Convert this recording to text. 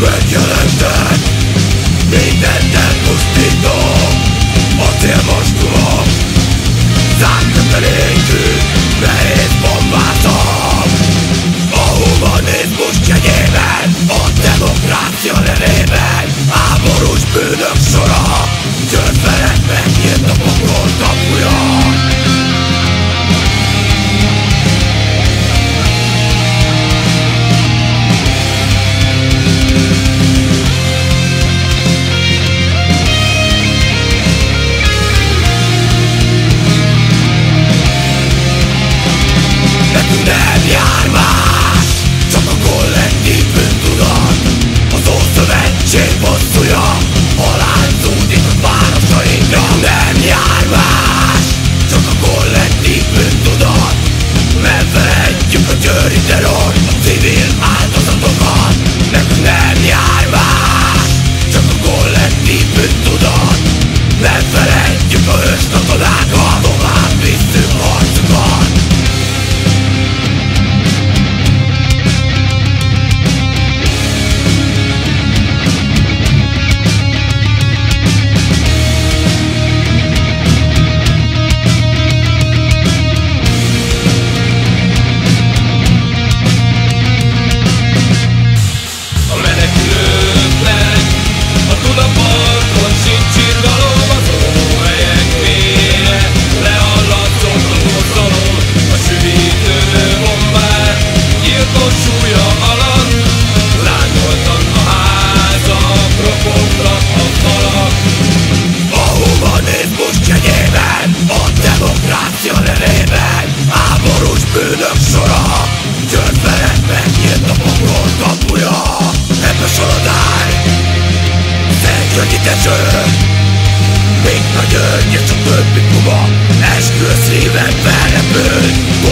Megjelentek, mindent elpusztító acélmoskulok, zárkötelékű, nehéz bombázok. A humanizmus jegyében, a demokrácia nevében, háborús bűnök sora, gyötverek megnyílt a pokol kapuja. Nem jár más, csak a kollektív bűntudat. Az Ószövetség bosszúja, halál zúdik a városainkra. Nem jár más, csak a kollektív bűntudat. Nem felejtjük a győri terror, a civil áldozatokat. Nekünk nem jár más, csak a kollektív bűntudat. Nem felejtjük a hőskatonákat, tovább visszük harcukat. Háborús bűnök sora, gyötverek megnyílt a pokol kapuja. Ebbe sorod áll, Szentgyörgyi teső, mint a gyöngy és a többi puma, eskü a szívem felrepült.